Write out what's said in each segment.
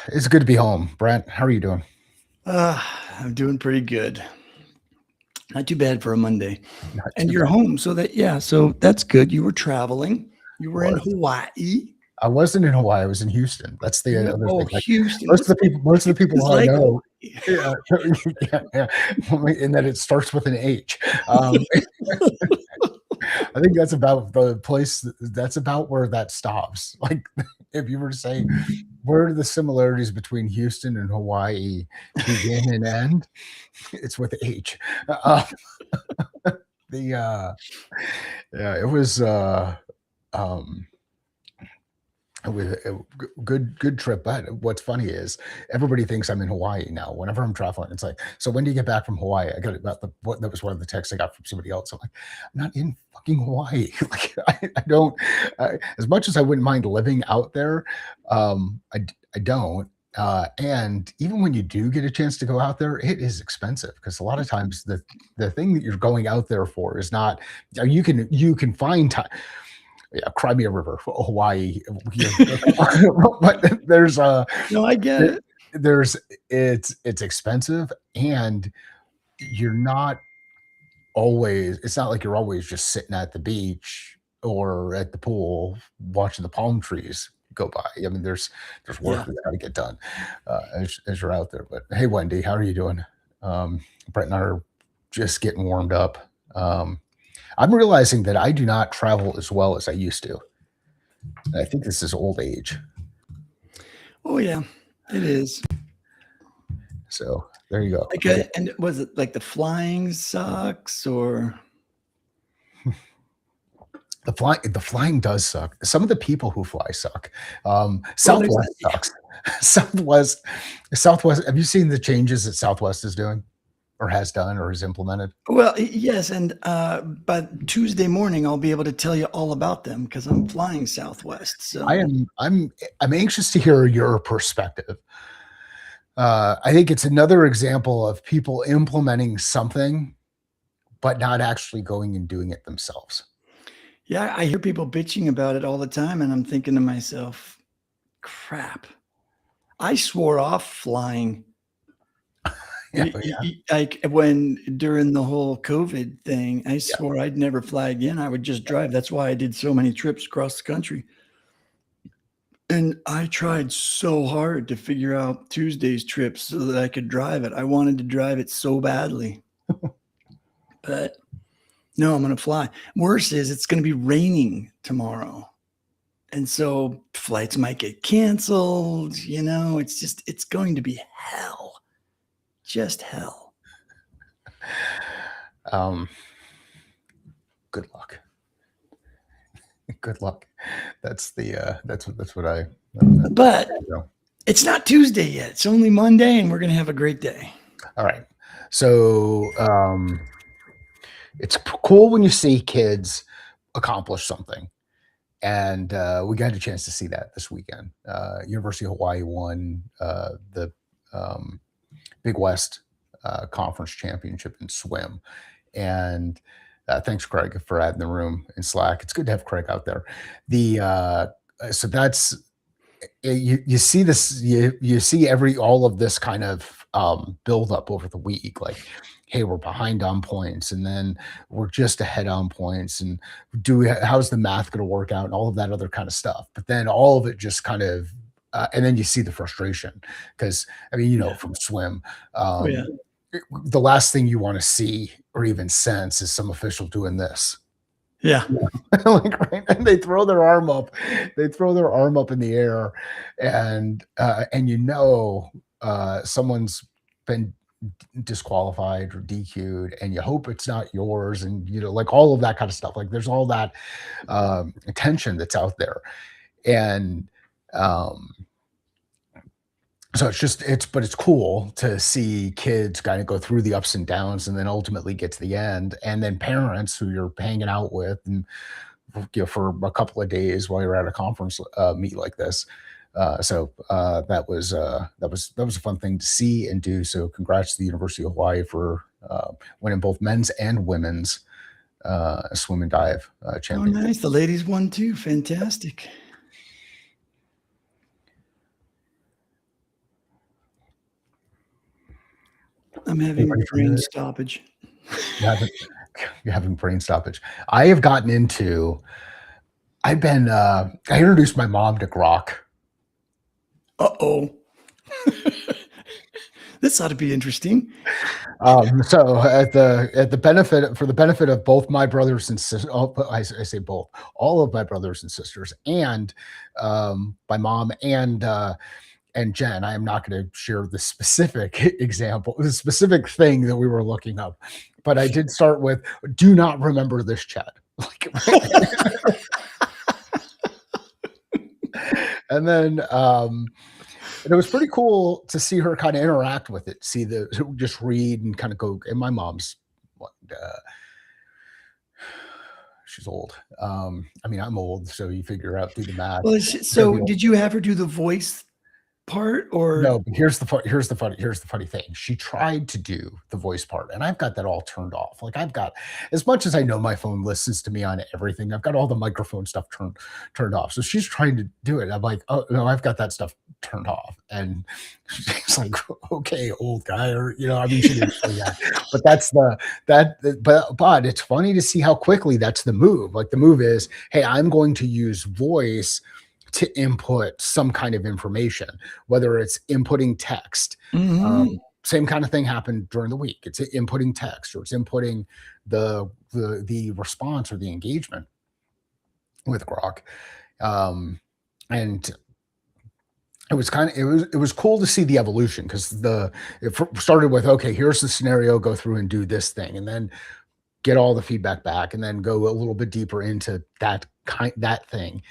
It's good to be home. Brent, how are you doing? Uh, I'm doing pretty good. Not too bad for a Monday. Not And too you're bad. home, so that's good. You were traveling. You were in Was Hawaii. I wasn't in Hawaii. I was in Houston. That's the other Oh, thing. Like Houston. most of the people, most of the Houston's people I like know, Hawaii. yeah, yeah. And that it starts with an H. I think that's about the place. That's about where that stops. Like, if you were to say, where do the similarities between Houston and Hawaii begin and end? It's with H. Uh, the Yeah, it was. Um, It was a good trip, but what's funny is everybody thinks I'm in Hawaii now. Whenever I'm traveling, it's like, "So when do you get back from Hawaii?" I got about the what that was one of the texts I got from somebody else. I'm like, "I'm not in fucking Hawaii." Like, I don't as much as I wouldn't mind living out there, I don't. And even when you do get a chance to go out there, it is expensive because a lot of times the thing that you're going out there for is not you can find time. Yeah, Crimea River, Hawaii. But there's No, I get there- it. there's it's expensive, and you're not always. It's not like you're always just sitting at the beach or at the pool watching the palm trees go by. I mean, there's work Yeah. that's got to get done as you're out there. But hey, Wendy, how are you doing? Brett and I are just getting warmed up. I'm realizing that I do not travel as well as I used to. I think this is old age. Oh, yeah, it is. So there you go. Like, and was it like the flying sucks or? The flying does suck. Some of the people who fly suck. Well, there's Southwest sucks. Southwest, Southwest. Have you seen the changes that Southwest is doing, or has done, or has implemented? well, yes, and by Tuesday morning, I'll be able to tell you all about them because I'm flying Southwest. I So am. I'm anxious to hear your perspective. I think it's another example of people implementing something, but not actually going and doing it themselves. yeah, I hear people bitching about it all the time, and I'm thinking to myself, crap. I swore off flying. Yeah, yeah, Like when during the whole COVID thing, I yeah. swore I'd never fly again. I would just drive. That's why I did so many trips across the country. And I tried so hard to figure out Tuesday's trips so that I could drive it. I wanted to drive it so badly. But no, I'm going to fly. Worse is it's going to be raining tomorrow. And so flights might get canceled. It's going to be hell. Just hell. Um, Good luck. Good luck. That's what I. But You know. it's not Tuesday yet. It's only Monday, and we're going to have a great day. All right. So it's cool when you see kids accomplish something, and we got a chance to see that this weekend. University of Hawaii won the um, Big West Conference Championship in swim, and thanks, Craig, for adding the room in Slack. It's good to have Craig out there. The So that's you see this you see every all of this kind of build up over the week, like, hey, we're behind on points, and then we're just ahead on points, and how's the math going to work out, and all of that other kind of stuff. But then all of it just kind of and then you see the frustration because, I mean, Yeah. from swim, Oh, yeah. the last thing you want to see or even sense is some official doing this. Yeah. Like, right? And they throw their arm up in the air, and someone's been disqualified or DQ'd, and you hope it's not yours, and like all of that kind of stuff. Like, there's all that tension that's out there, and um so it's cool to see kids kind of go through the ups and downs and then ultimately get to the end, and then parents who you're hanging out with, and for a couple of days while you're at a conference meet like this. That was a fun thing to see and do. So congrats to the University of Hawaii for winning both men's and women's swim and dive Oh, championship. nice. The ladies won too. Fantastic. I'm having Anybody brain familiar? stoppage. You haven't you're having brain stoppage. I have gotten into I introduced my mom to Grok. Uh-oh. This ought to be interesting. So at the benefit of both my brothers and sisters, I say both, all of my brothers and sisters, and my mom and Jen. I am not going to share the specific example, the specific thing that we were looking up, but I did start with, do not remember this chat. Like, and then and it was pretty cool to see her kind of interact with it, see the just read and kind of go. And my mom's what, she's old. I mean, I'm old, so you figure out, do the math. Well, She's gonna be so old. did you have her do the voice part or? No, but here's the funny thing. She tried to do the voice part, and I've got that all turned off. Like, I've got, as much as I know my phone listens to me on everything, I've got all the microphone stuff turned off. So she's trying to do it. I'm like, oh no, I've got that stuff turned off. And she's like, okay, old guy, or I mean, she didn't say that, but but it's funny to see how quickly that's the move. Like, the move is, hey, I'm going to use voice to input some kind of information, whether it's inputting text. Mhm. Same kind of thing happened during the week. It's inputting text, or it's inputting the response or the engagement with Grok. And it was cool to see the evolution, because it started with, okay, here's the scenario, go through and do this thing, and then get all the feedback back, and then go a little bit deeper into that thing.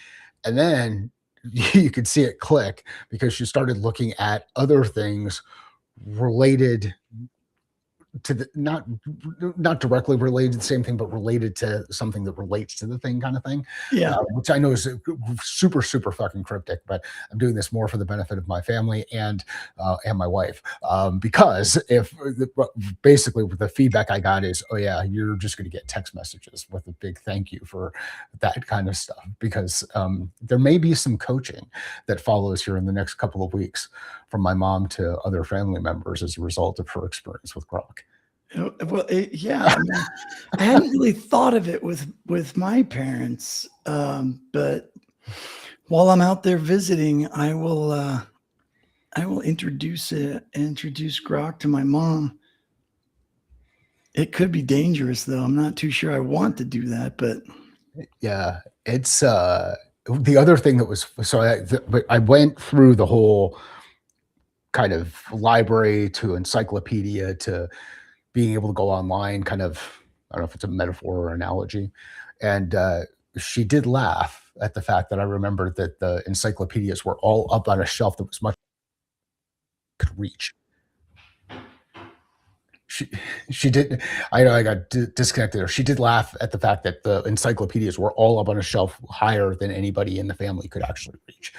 And then you could see it click, because she started looking at other things related to the, not directly related to the same thing, but related to something that relates to the thing, kind of thing. Yeah. Which I know is super fucking cryptic, but I'm doing this more for the benefit of my family and my wife, because if basically the feedback I got is, oh yeah, you're just going to get text messages with a big thank you for that kind of stuff, because there may be some coaching that follows here in the next couple of weeks from my mom to other family members as a result of her experience with Grok. Well, yeah. I mean, I hadn't really thought of it with my parents, but while I'm out there visiting, I will introduce Grok to my mom. It could be dangerous, though. I'm not too sure I want to do that, but yeah, it's the other thing that was, so I went through the whole kind of library to encyclopedia to being able to go online, kind of, I don't know if it's a metaphor or analogy. And she did laugh at the fact that I remembered that the encyclopedias were all up on a shelf that was much could reach. She did. I know I got disconnected there. She did laugh at the fact that the encyclopedias were all up on a shelf higher than anybody in the family could actually reach.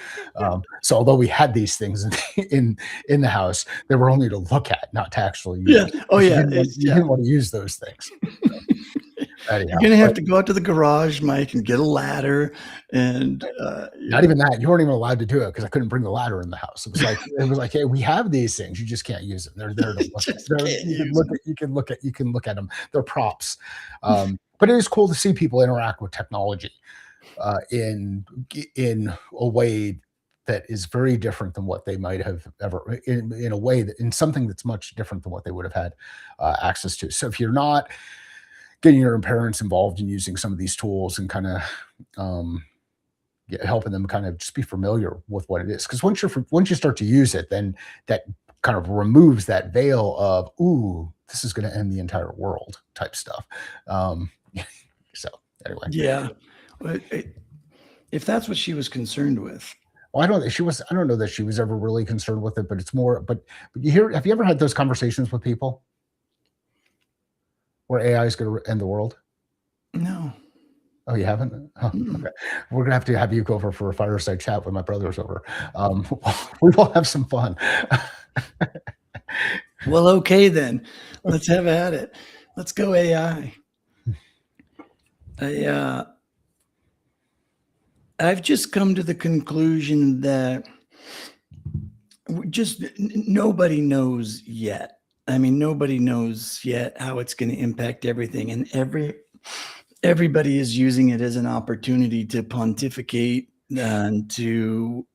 So although we had these things in the house, they were only to look at, not to actually use. yeah. Oh You yeah. didn't want to use those things. Anyhow, You're gonna have to go out to the garage, Mike, and get a ladder, and not even that. You weren't even allowed to do it because I couldn't bring the ladder in the house. It was like, hey, we have these things. You just can't use them. They're there to look at. You can look at them. They're props. But it is cool to see people interact with technology in a way that is very different than what they might have ever, in a way that, in something that's much different than what they would have had access to. So if you're not getting your parents involved in using some of these tools and kind of helping them kind of just be familiar with what it is, because once you start to use it, then that kind of removes that veil of, ooh, this is going to end the entire world type stuff. So anyway, yeah. If that's what she was concerned with. well, I don't know that she was ever really concerned with it, but it's more, but have you ever had those conversations with people where AI is going to end the world? No. Oh, you haven't? Oh, okay. We're gonna have to have you go over for a fireside chat when my brother's over. We will have some fun. Well, okay then. Let's have at it. Let's go AI. I've just come to the conclusion that just nobody knows yet I mean, nobody knows yet how it's going to impact everything, and everybody is using it as an opportunity to pontificate and to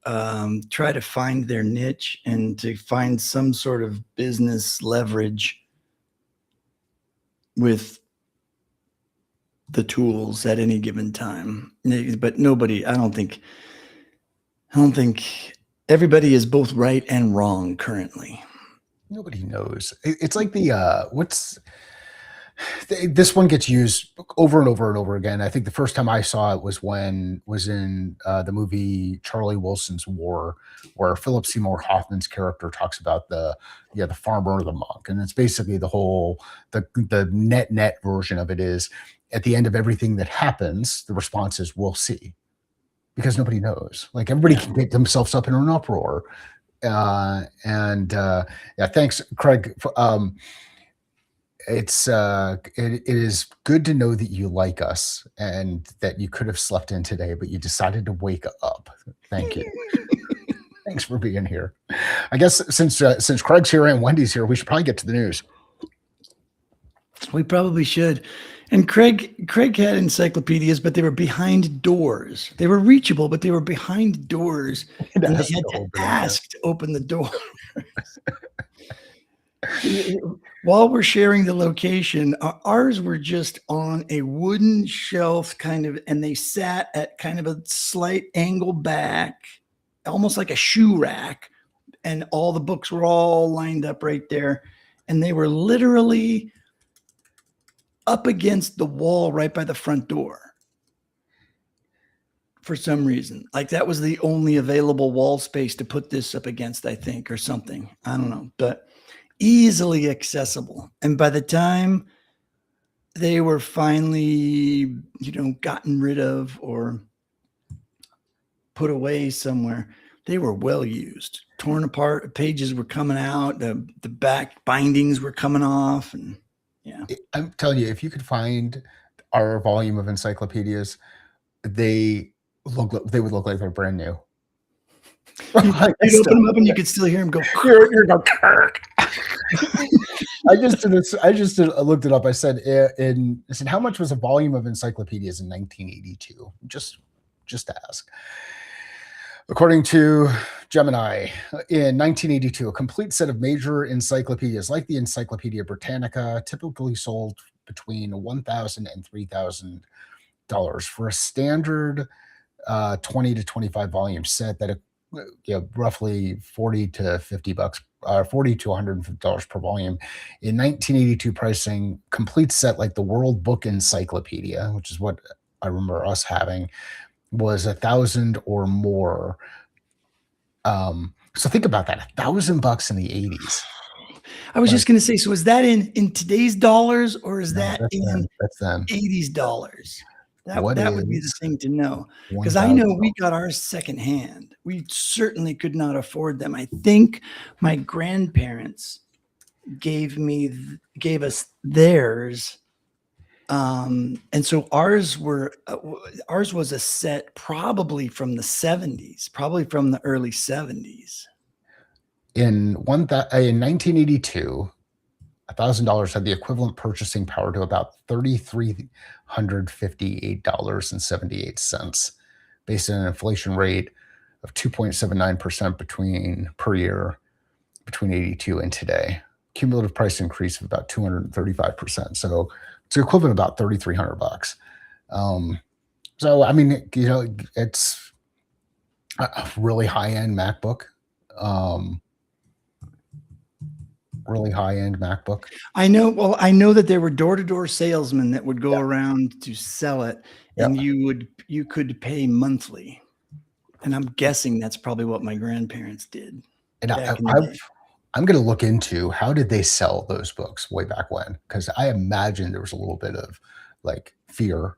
try to find their niche and to find some sort of business leverage with the tools at any given time. But nobody, I don't think everybody is both right and wrong currently. Nobody knows. It's like this one gets used over and over and over again. I think the first time I saw it was in the movie Charlie Wilson's War, where Philip Seymour Hoffman's character talks about the farmer or the monk, and it's basically the net version of it is at the end of everything that happens, the response is we'll see, because nobody knows. Like everybody can get themselves up in an uproar, thanks, Craig. It is good to know that you like us and that you could have slept in today, but you decided to wake up. Thank you. Thanks for being here. I guess since Craig's here and Wendy's here, we should probably get to the news. We probably should. And Craig had encyclopedias, but they were behind doors. They were reachable, but they were behind doors. And they had to ask to open the door. While we're sharing the location, ours were just on a wooden shelf and they sat at kind of a slight angle back, almost like a shoe rack. And all the books were all lined up right there. And they were literally up against the wall right by the front door. For some reason, like that was the only available wall space to put this up against, I think, or something. I don't know, but easily accessible. And by the time they were finally, gotten rid of or put away somewhere, they were well used, torn apart. Pages were coming out. The back bindings were coming off. And yeah, I'm telling you, if you could find our volume of encyclopedias, they would look like they're brand new. You'd open them up and you could still hear them go. You're going. I just looked it up. I said, how much was a volume of encyclopedias in 1982? Just to ask. According to Gemini, in 1982, a complete set of major encyclopedias, like the Encyclopedia Britannica, typically sold between $1,000 and $3,000 for a standard 20 to 25 volume set that roughly $40 to $50, $40 to $150 per volume. In 1982 pricing, complete set like the World Book Encyclopedia, which is what I remember us having, was $1,000 or more. So think about that, $1,000 in the 80s. I was just going to say, so is that in today's dollars, or is that's in 80s dollars? That would be the thing to know, because I know we got ours secondhand. We certainly could not afford them. I think my grandparents gave us theirs. And so ours was a set probably from the 70s, probably from the early 70s. In 1982, $1,000 had the equivalent purchasing power to about $3,358.78, based on an inflation rate of 2.79% per year between 82 and today. Cumulative price increase of about 235%. So it's equivalent about $3,300. So I mean, it's a really high-end MacBook. Really high-end MacBook. I know. Well, I know that there were door-to-door salesmen that would go around to sell it, and you could pay monthly. And I'm guessing that's probably what my grandparents did. And I'm going to look into how did they sell those books way back when, because I imagine there was a little bit of like fear,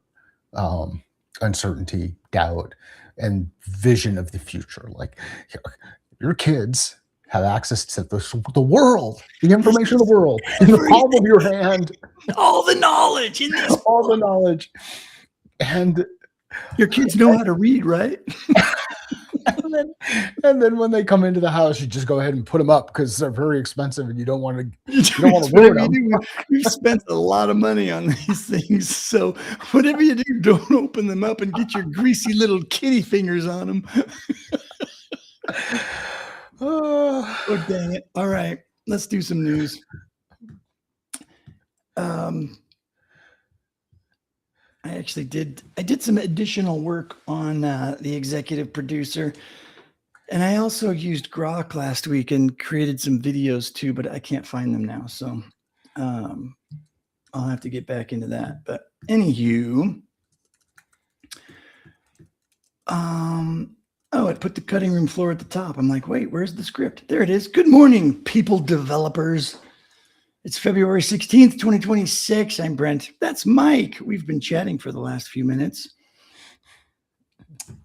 uncertainty, doubt, and vision of the future. Like your kids have access to the world, the information of the world in the palm of your hand. All the knowledge in this. All the knowledge. And your kids know how to read, right? and then when they come into the house, you just go ahead and put them up because they're very expensive, and you don't want It's to ruin whatever you them. do. We've spent a lot of money on these things, so whatever you do, don't open them up and get your greasy little kitty fingers on them. Oh, dang it. All right, let's do some news. I actually did some additional work on the executive producer, and I also used Grok last week and created some videos too, but I can't find them now, so I'll have to get back into that. But anywho, oh, it put the cutting room floor at the top. I'm like, wait, where's the script? There it is. Good morning, people developers. It's February 16th, 2026. I'm Brent. That's Mike. We've been chatting for the last few minutes.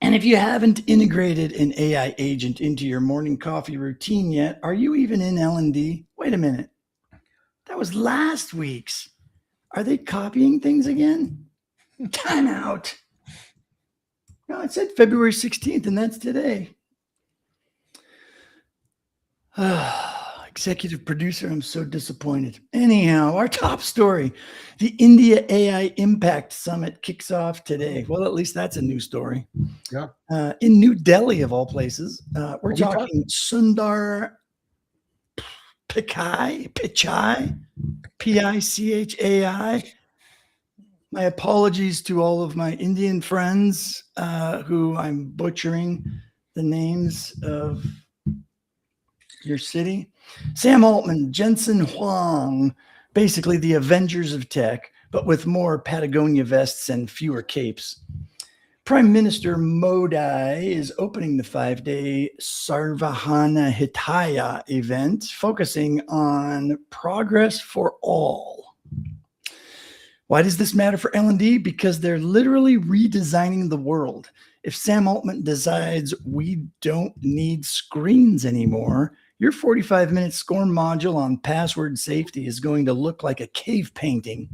And if you haven't integrated an AI agent into your morning coffee routine yet, are you even in L&D? Wait a minute. That was last week's. Are they copying things again? Time out. No, it said February 16th, and that's today. Executive producer, I'm so disappointed. Anyhow, our top story. The India AI Impact Summit kicks off today. Well, at least that's a new story. Yeah. In New Delhi, of all places. We're talking Sundar Pichai, Pichai. My apologies to all of my Indian friends who I'm butchering the names of your city. Sam Altman, Jensen Huang, basically the Avengers of tech, but with more Patagonia vests and fewer capes. Prime Minister Modi is opening the 5-day Sarvahana Hitaya event, focusing on progress for all. Why does this matter for L&D? Because they're literally redesigning the world. If Sam Altman decides we don't need screens anymore, your 45-minute SCORM module on password safety is going to look like a cave painting.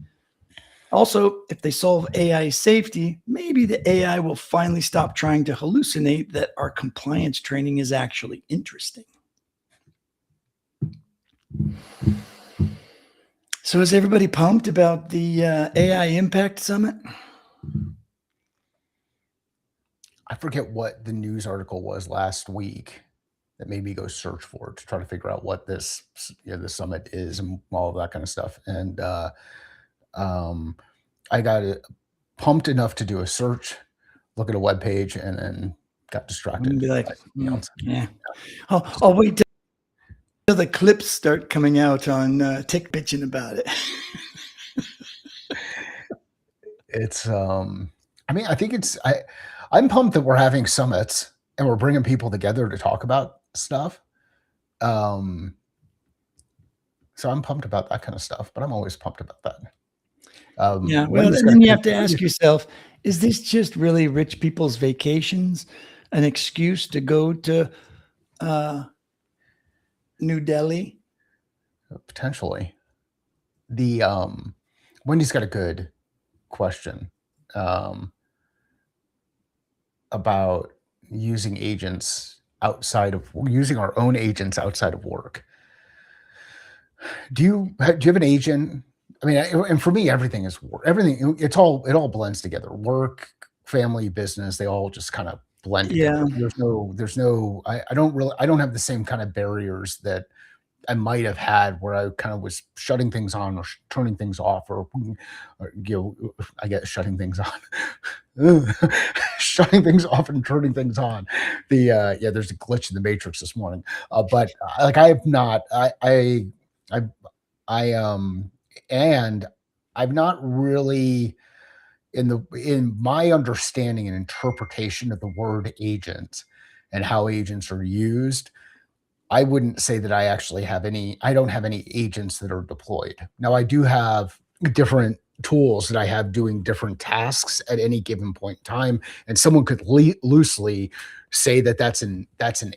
Also, if they solve AI safety, maybe the AI will finally stop trying to hallucinate that our compliance training is actually interesting. So is everybody pumped about the AI Impact Summit? I forget what the news article was last week that made me go search for it to try to figure out what this summit is and all of that kind of stuff. And I got pumped enough to do a search, look at a web page, and then got distracted. And be like, yeah. I'll wait till the clips start coming out on Tick bitching about it. It's I mean, I think I'm pumped that we're having summits and we're bringing people together to talk about stuff. So I'm pumped about that kind of stuff, but I'm always pumped about that. Yeah, well, and then you have to ask yourself, is this just really rich people's vacations, an excuse to go to New Delhi? Potentially. Wendy's got a good question about using our own agents outside of work. Do you have an agent? I mean, and for me, everything is work. Everything, it all blends together. Work, family, business, they all just kind of blend together. Yeah. I don't have the same kind of barriers that I might have had where I kind of was shutting things on or turning things off, or I guess shutting things on, shutting things off and turning things on. There's a glitch in the matrix this morning, but like I have not, and I've not really in my understanding and interpretation of the word agent and how agents are used. I wouldn't say that I don't have any agents that are deployed. Now I do have different tools that I have doing different tasks at any given point in time. And someone could loosely say that that's an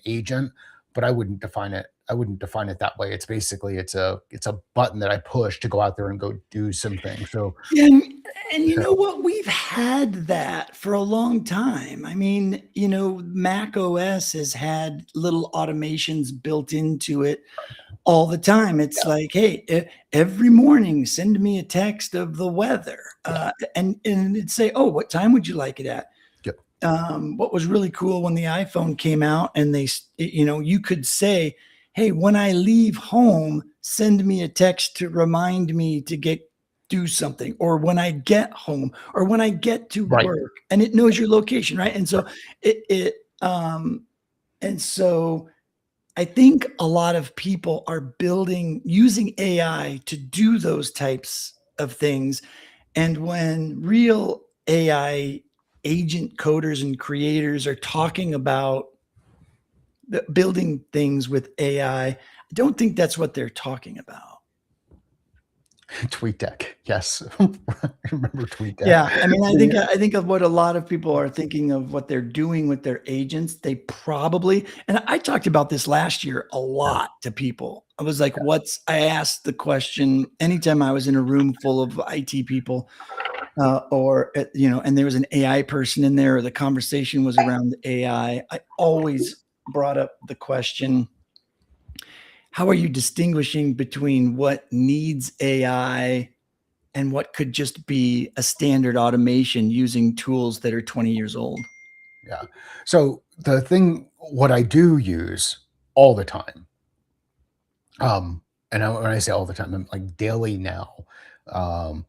agent, but I wouldn't define it. I wouldn't define it that way. It's a button that I push to go out there and go do some things. So Yeah, And you know what? We've had that for a long time. I mean, Mac OS has had little automations built into it all the time. It's like, hey, every morning, send me a text of the weather, and it'd say, oh, what time would you like it at? Yep. What was really cool when the iPhone came out, and you could say, hey, when I leave home, send me a text to remind me to do something, or when I get home, or when I get to Right. work, and it knows your location, right? And so and so I think a lot of people are using AI to do those types of things. And when real AI agent coders and creators are talking about building things with AI, I don't think that's what they're talking about. TweetDeck. Yes. Remember TweetDeck? Yeah. I mean, I think of what a lot of people are thinking of what they're doing with their agents. They probably, and I talked about this last year a lot to people. I was like, I asked the question anytime I was in a room full of IT people, and there was an AI person in there, or the conversation was around AI. I always brought up the question, how are you distinguishing between what needs AI and what could just be a standard automation using tools that are 20 years old? Yeah. So what I do use all the time, and when I say all the time, I'm like daily now, um,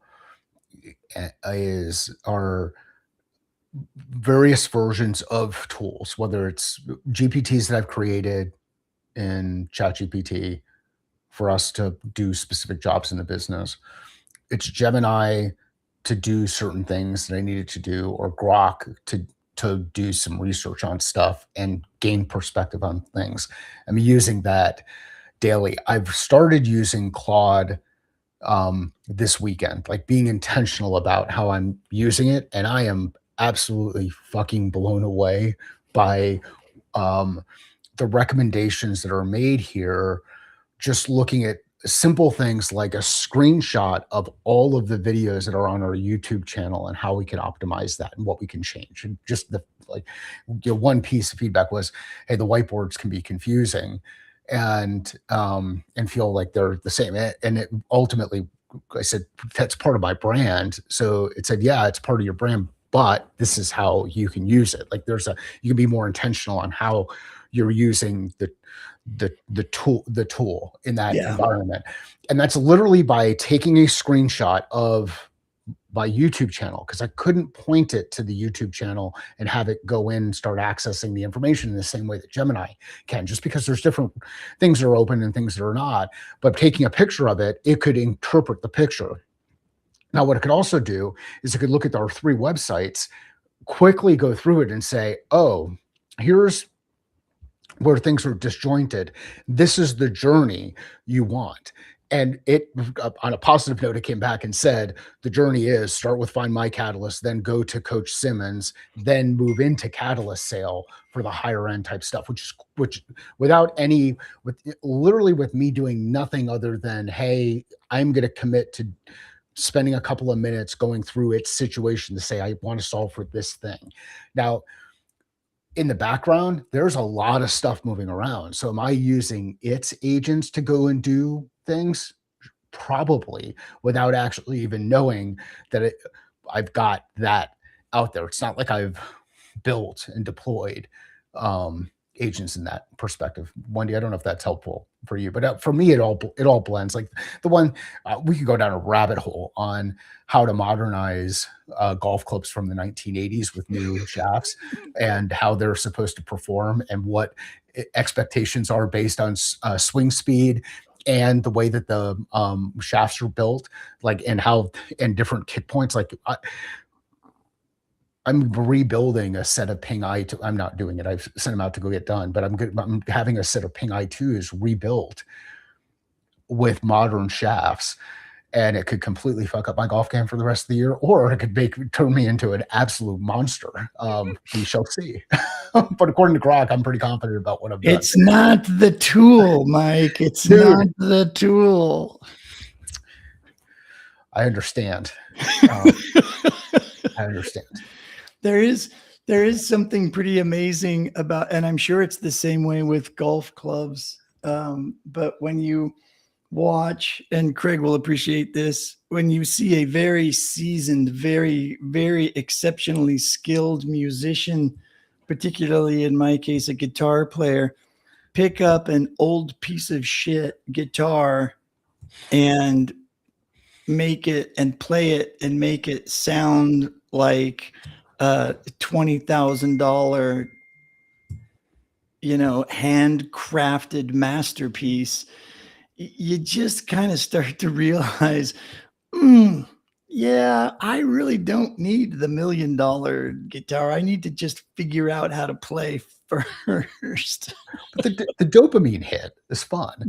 are various versions of tools, whether it's GPTs that I've created in ChatGPT for us to do specific jobs in the business. It's Gemini to do certain things that I needed to do, or Grok to do some research on stuff and gain perspective on things. I'm using that daily. I've started using Claude this weekend, like being intentional about how I'm using it, and I am absolutely fucking blown away by um, the recommendations that are made here, just looking at simple things like a screenshot of all of the videos that are on our YouTube channel and how we can optimize that and what we can change. And just one piece of feedback was, hey, the whiteboards can be confusing and feel like they're the same. And it ultimately, I said, that's part of my brand. So it said, yeah, it's part of your brand, but this is how you can use it. Like you can be more intentional on how you're using the tool in that environment. And that's literally by taking a screenshot of my YouTube channel, because I couldn't point it to the YouTube channel and have it go in and start accessing the information in the same way that Gemini can, just because there's different things that are open and things that are not. But taking a picture of it, it could interpret the picture. Now, what it could also do is it could look at our 3 websites, quickly go through it and say, oh, here's where things are disjointed. This is the journey you want. And it, on a positive note, it came back and said, the journey is start with Find My Catalyst, then go to Coach Simmons, then move into Catalyst sale for the higher end type stuff, which literally with me doing nothing other than, hey, I'm going to commit to spending a couple of minutes going through its situation to say, I want to solve for this thing. Now, in the background, there's a lot of stuff moving around. So am I using its agents to go and do things? Probably, without actually even knowing that I've got that out there. It's not like I've built and deployed agents in that perspective. Wendy, I don't know if that's helpful for you, but for me, it all blends. Like the one, we could go down a rabbit hole on how to modernize golf clubs from the 1980s with new shafts and how they're supposed to perform and what expectations are based on swing speed and the way that the shafts are built, like, and different kick points. Like I'm rebuilding a set of Ping I2. I'm not doing it. I've sent them out to go get done, but I'm having a set of Ping I2s rebuilt with modern shafts, and it could completely fuck up my golf game for the rest of the year, or it could turn me into an absolute monster. We shall see. But according to Grok, I'm pretty confident about what I've done. It's not the tool, Mike. It's not the tool. I understand. Um, I understand. There is something pretty amazing about, and I'm sure it's the same way with golf clubs. But when you watch, and Craig will appreciate this, when you see a very seasoned, very, very exceptionally skilled musician, particularly in my case, a guitar player, pick up an old piece of shit guitar and make it and play it and make it sound like a $20,000, handcrafted masterpiece, you just kind of start to realize, mm, yeah, I really don't need the $1 million guitar. I need to just figure out how to play first. But the dopamine hit is fun.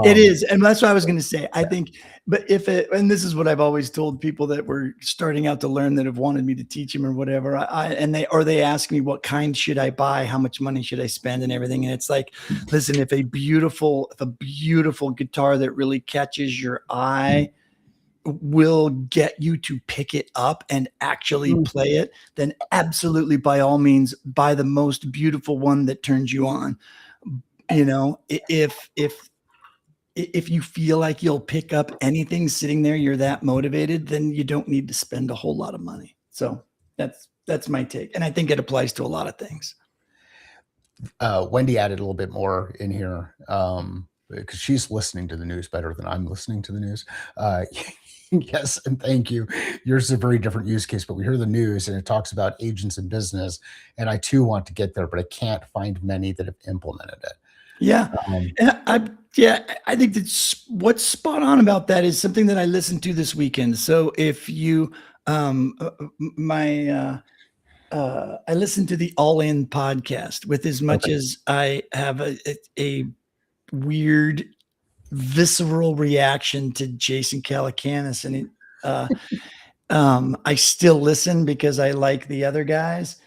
It is, and that's what I was going to say. I think, but and this is what I've always told people that were starting out to learn that have wanted me to teach them or whatever. They ask me what kind should I buy, how much money should I spend, and everything. And it's like, listen, if a beautiful guitar that really catches your eye will get you to pick it up and actually play it, then absolutely, by all means, buy the most beautiful one that turns you on. If you feel like you'll pick up anything sitting there, you're that motivated, then you don't need to spend a whole lot of money. So that's my take. And I think it applies to a lot of things. Wendy added a little bit more in here because she's listening to the news better than I'm listening to the news. Yes, and thank you. Yours is a very different use case, but we hear the news and it talks about agents in business, and I too want to get there, but I can't find many that have implemented it. Yeah. I think that's what's spot on about that is something that I listened to this weekend. So if you, I listened to the All In podcast with as much as I have a weird visceral reaction to Jason Calacanis, and I still listen because I like the other guys.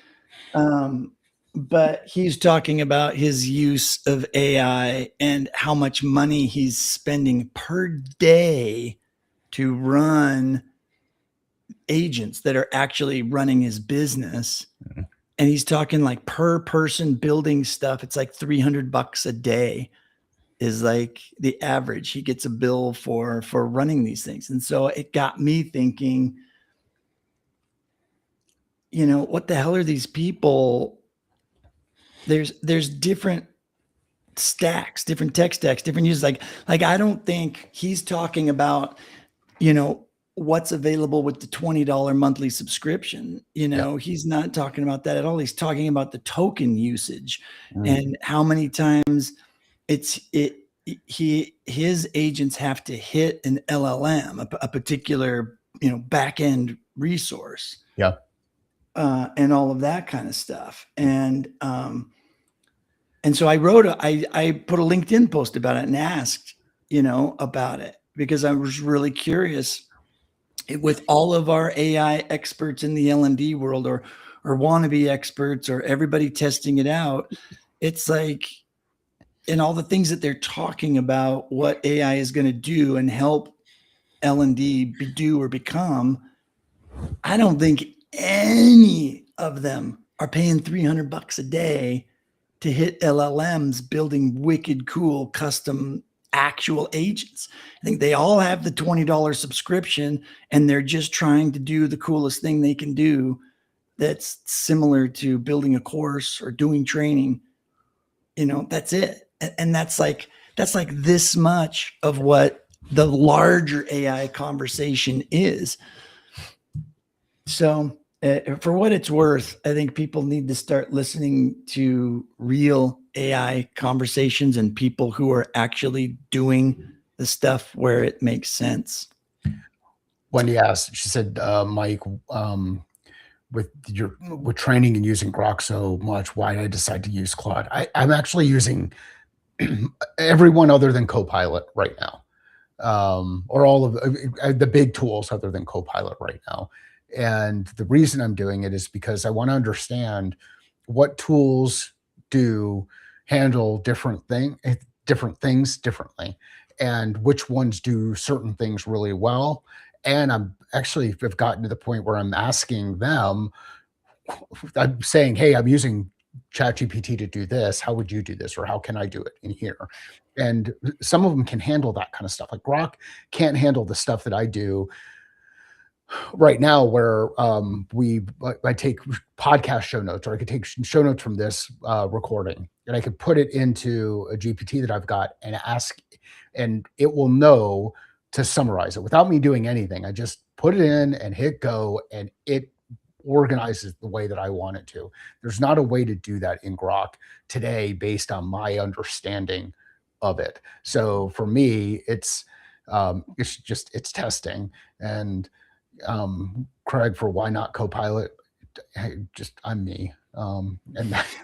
But he's talking about his use of AI and how much money he's spending per day to run agents that are actually running his business. Mm-hmm. And he's talking like per person building stuff. It's like $300 a day is like the average. He gets a bill for running these things. And so it got me thinking, what the hell are these people? There's different stacks, different tech stacks, different uses. Like I don't think he's talking about, what's available with the $20 monthly subscription. He's not talking about that at all. He's talking about the token usage and how many times his agents have to hit an LLM, a particular, back end resource. Yeah. And all of that kind of stuff. And so I put a LinkedIn post about it and asked, about it because I was really curious with all of our AI experts in the L&D world or wannabe experts or everybody testing it out. It's like, in all the things that they're talking about, what AI is going to do and help L&D do or become, I don't think any of them are paying $300 a day to hit LLMs building wicked cool custom actual agents. I think they all have the $20 subscription and they're just trying to do the coolest thing they can do that's similar to building a course or doing training. That's it. And that's like this much of what the larger AI conversation is. So for what it's worth, I think people need to start listening to real AI conversations and people who are actually doing the stuff where it makes sense. Wendy asked, she said, Mike, with training and using Grok so much, why did I decide to use Claude? I'm actually using everyone other than Copilot right now, or all of the big tools other than Copilot right now. And the reason I'm doing it is because I want to understand what tools do handle different things differently, and which ones do certain things really well, And I'm actually have gotten to the point where I'm asking them, I'm saying, "Hey, I'm using ChatGPT to do this. How would you do this? Or how can I do it in here?" And some of them can handle that kind of stuff. Like Grok can't handle the stuff that I do right now, where I take podcast show notes, or I could take show notes from this recording, and I could put it into a GPT that I've got and ask, and it will know to summarize it without me doing anything. I just put it in and hit go, and it organizes the way that I want it to. There's not a way to do that in Grok today based on my understanding of it. So for me, it's just it's testing. And Craig, for why not Copilot? Hey, just I'm me. And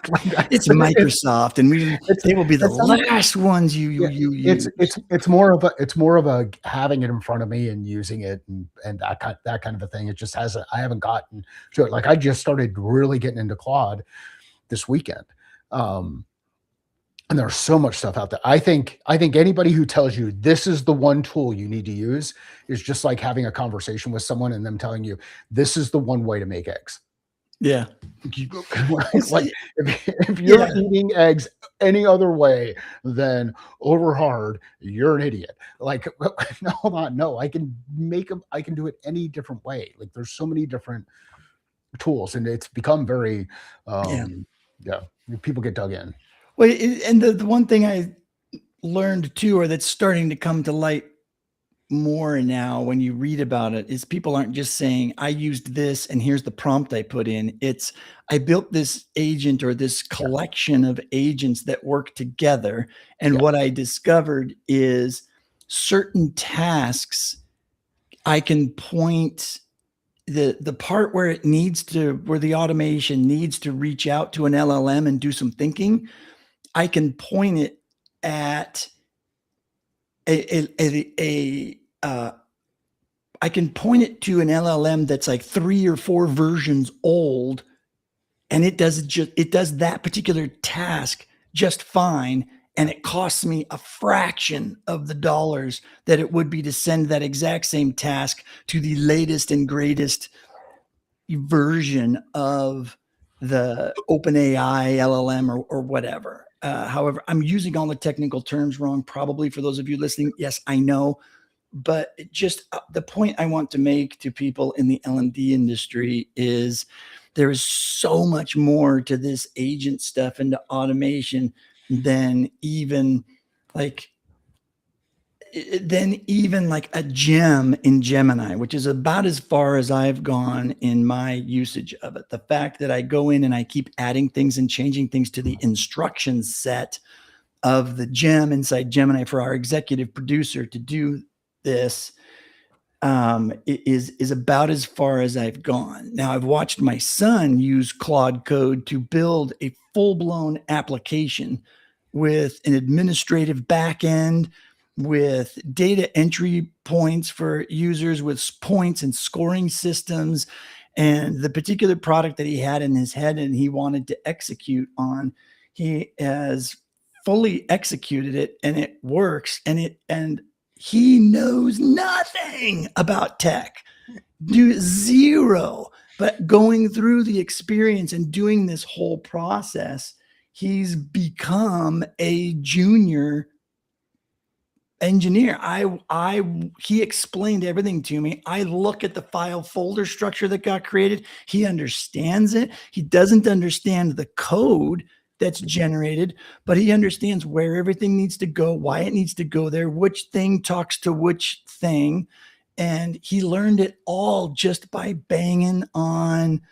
It's it's Microsoft, and it's they will be the it's not, last ones yeah, you it's use. it's it's more of a having it in front of me and using it, and that kind of a thing. It just hasn't. I haven't gotten to it. Like I just started really getting into Claude this weekend. Um, and there's so much stuff out there. I think anybody who tells you this is the one tool you need to use is just like having a conversation with someone and them telling you this is the one way to make eggs. Yeah. Like, It's like if yeah. you're eating eggs any other way than over hard, you're an idiot. Like, no, hold on, no, I can make them. I can do it any different way. Like, there's so many different tools, and it's become very, Yeah. yeah. People get dug in. Well, and the one thing I learned too, or that's starting to come to light more now when you read about it, is people aren't just saying, I used this and here's the prompt I put in. It's, I built this agent or this Yeah, collection of agents that work together. And yeah, what I discovered is certain tasks I can point the part where it needs to, where the automation needs to reach out to an LLM and do some thinking, I can point it at a I can point it to an LLM that's like 3 or 4 versions old, and it does that particular task just fine, and yeah. it costs me a fraction of the dollars that it would be to send that exact same task to the latest and greatest version of the OpenAI LLM or whatever. However, I'm using all the technical terms wrong, probably for those of you listening. Yes, I know, but just the point I want to make to people in the L&D industry is there is so much more to this agent stuff and to automation than even like like a gem in Gemini, which is about as far as I've gone in my usage of it. The fact that I go in and I keep adding things and changing things to the instruction set of the gem inside Gemini for our executive producer to do this is about as far as I've gone. Now, I've watched my son use Claude Code to build a full-blown application with an administrative back end, with data entry points for users, with points and scoring systems. And the particular product that he had in his head and he wanted to execute on, he has fully executed it, and it works. And he knows nothing about tech, do zero. But going through the experience and doing this whole process, he's become a junior engineer. He explained everything to me. I look at the file folder structure that got created. He understands it. He doesn't understand the code that's generated, but he understands where everything needs to go, why it needs to go there, which thing talks to which thing. And he learned it all just by banging on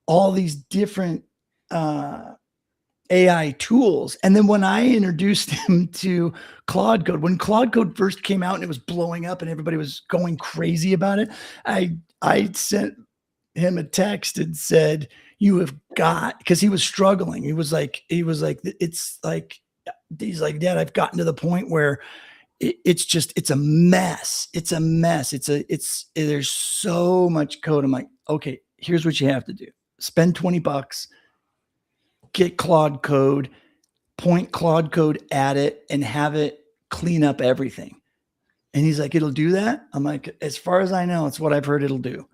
all these different AI tools. And then when I introduced him to Claude Code, when Claude Code first came out and it was blowing up and everybody was going crazy about it, I sent him a text and said, "You have got," because he was struggling. It's like, he's like, "Dad, I've gotten to the point where it's a mess. It's a mess. There's so much code." I'm like, "Okay, here's what you have to do. Spend $20, get Claude Code, point Claude Code at it, and have it clean up everything." And he's like, it'll do that? I'm like, as far as I know, it's what I've heard it'll do.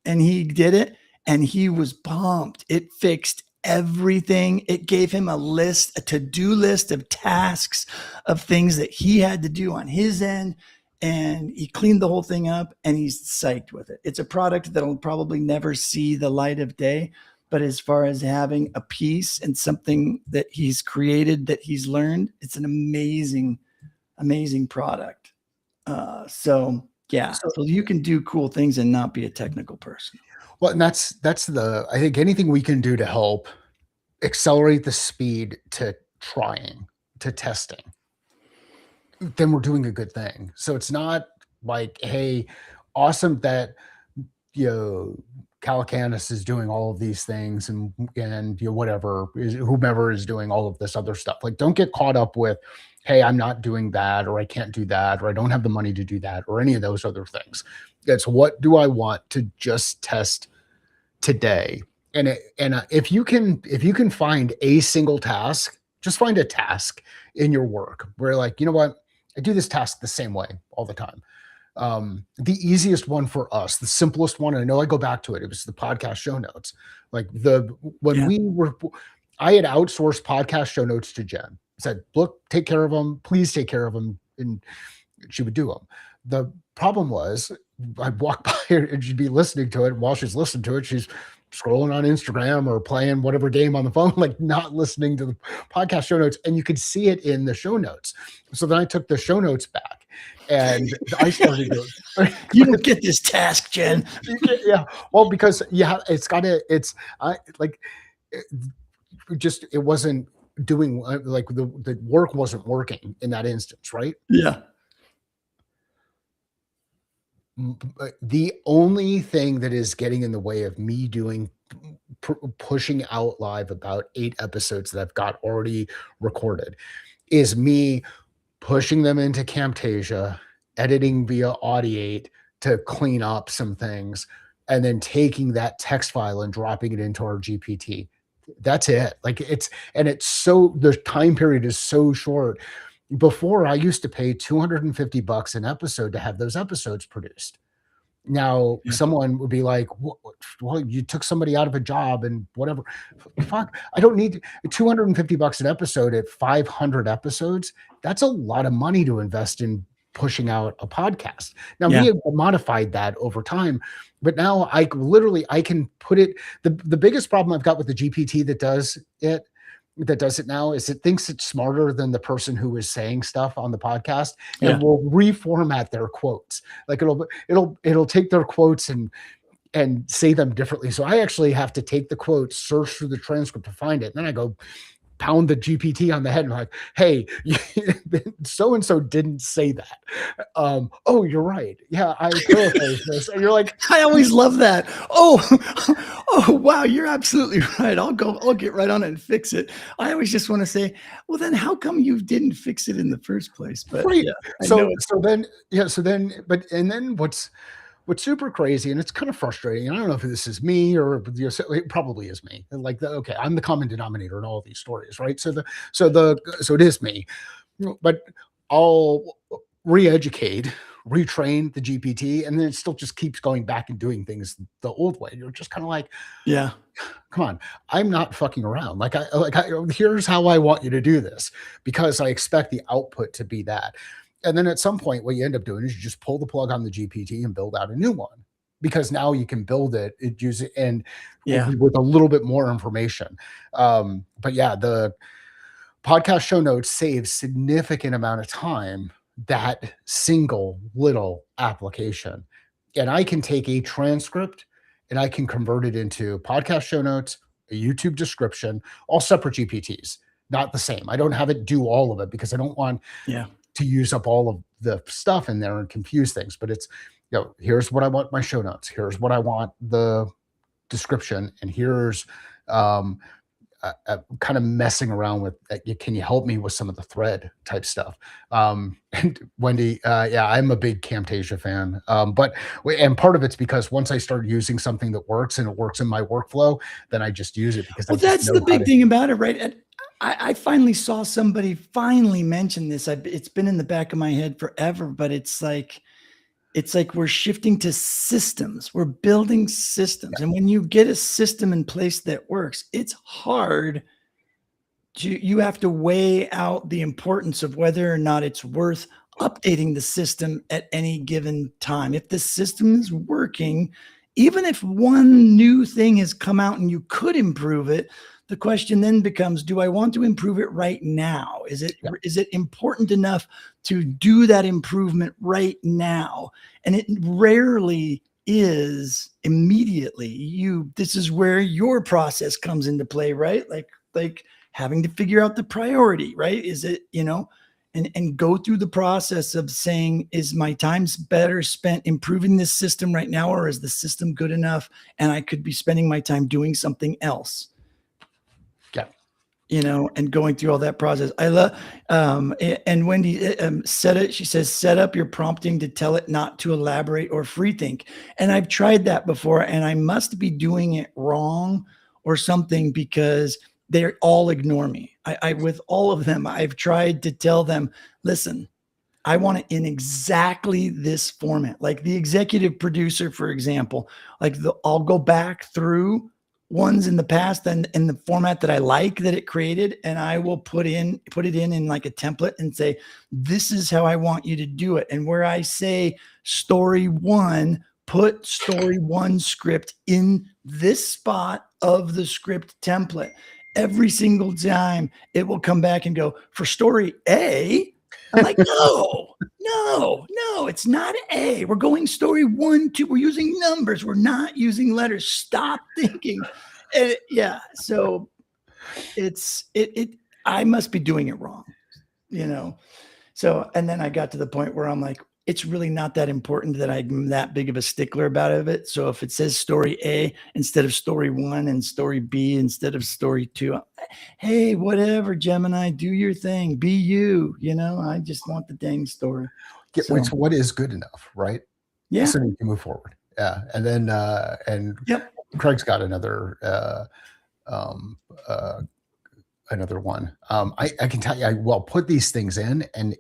And he did it, and he was pumped. It fixed everything. It gave him a to-do list of tasks, of things that he had to do on his end. And he cleaned the whole thing up, and he's psyched with it. It's a product that'll probably never see the light of day. But as far as having a piece and something that he's created, that he's learned, it's an amazing, amazing product. So you can do cool things and not be a technical person. Well, and that's I think anything we can do to help accelerate the speed to trying, to testing, then we're doing a good thing. So it's not like, hey, awesome that, Calacanis is doing all of these things, and whatever, whomever is doing all of this other stuff. Like, don't get caught up with, hey, I'm not doing that, or I can't do that, or I don't have the money to do that, or any of those other things. It's what do I want to just test today? And if you can find a single task, just find a task in your work where, like, you know what, I do this task the same way all the time. The easiest one for us, the simplest one, and I know I go back to it, it was the podcast show notes. Like I had outsourced podcast show notes to Jen. I said, look, take care of them, please take care of them. And she would do them. The problem was, I'd walk by her and she'd be listening to it. While she's listening to it, she's scrolling on Instagram or playing whatever game on the phone, like not listening to the podcast show notes. And you could see it in the show notes. So then I took the show notes back and I started doing. You don't get this task, Jen. Yeah. Well, because it wasn't doing, like, the work wasn't working in that instance, right? Yeah. The only thing that is getting in the way of me pushing out live about 8 episodes that I've got already recorded is me pushing them into Camtasia, editing via Audiate to clean up some things, and then taking that text file and dropping it into our GPT. That's it. Like, the time period is so short. Before, I used to pay $250 an episode to have those episodes produced. Now, someone would be like, well, you took somebody out of a job and whatever. Fuck, I don't need $250 an episode at 500 episodes. That's a lot of money to invest in pushing out a podcast. Now, we have modified that over time, but now I can put it. The biggest problem I've got with the GPT that does it now is it thinks it's smarter than the person who is saying stuff on the podcast, and will reformat their quotes. Like, it'll take their quotes and say them differently. So I actually have to take the quotes, search through the transcript to find it. And then I go pound the GPT on the head and I'm like, hey, so-and-so didn't say that. Oh, you're right. Yeah, I paraphrased this. And you're like, I always love that. Oh, wow, you're absolutely right. I'll get right on it and fix it. I always just want to say, well, then how come you didn't fix it in the first place? But right. Then what's super crazy, and it's kind of frustrating, and I don't know if this is me or it probably is me. Like, okay, I'm the common denominator in all of these stories, right? So it is me, but I'll re-educate, retrain the GPT, and then it still just keeps going back and doing things the old way. You're just kind of like, yeah, come on, I'm not fucking around. Here's how I want you to do this, because I expect the output to be that. And then at some point, what you end up doing is you just pull the plug on the GPT and build out a new one, because now you can build it, use it, and with a little bit more information. But yeah, the podcast show notes saves significant amount of time, that single little application. And I can take a transcript and I can convert it into podcast show notes, a YouTube description, all separate GPTs, not the same. I don't have it do all of it because I don't want to use up all of the stuff in there and confuse things. But it's, here's what I want my show notes. Here's what I want the description. And here's kind of messing around with, can you help me with some of the thread type stuff? And Wendy, I'm a big Camtasia fan. And part of it's because once I start using something that works and it works in my workflow, then I just use it because that's the big thing about it, right? I finally saw somebody finally mention this. It's been in the back of my head forever, but it's like we're shifting to systems. We're building systems. And when you get a system in place that works, it's hard. You have to weigh out the importance of whether or not it's worth updating the system at any given time. If the system is working, even if one new thing has come out and you could improve it, the question then becomes, do I want to improve it right now? Is it important enough to do that improvement right now? And it rarely is immediately. This is where your process comes into play, right? Like having to figure out the priority, right? Is it, and go through the process of saying, is my time better spent improving this system right now, or is the system good enough and I could be spending my time doing something else? Yeah. And going through all that process. I love, and Wendy said it. She says, set up your prompting to tell it not to elaborate or free think. And I've tried that before, and I must be doing it wrong or something, because they all ignore me. I with all of them, I've tried to tell them, listen, I want it in exactly this format. Like the executive producer, for example, I'll go back through ones in the past and in the format that I like that it created, and I will put it in like a template and say, this is how I want you to do it. And where I say story one, put story one script in this spot of the script template. Every single time it will come back and go, for story A, I'm like, no, it's not A. We're going story 1, 2. We're using numbers. We're not using letters. Stop thinking. And so I must be doing it wrong, So, and then I got to the point where I'm like, it's really not that important that I'm that big of a stickler about it. So if it says story A instead of story 1 and story B instead of story 2, hey, whatever, Gemini, do your thing, be you. I just want the dang story. So what is good enough, right? Yeah. So you can move forward. Yeah, and then Yep. Craig's got another one. I can tell you, put these things in, and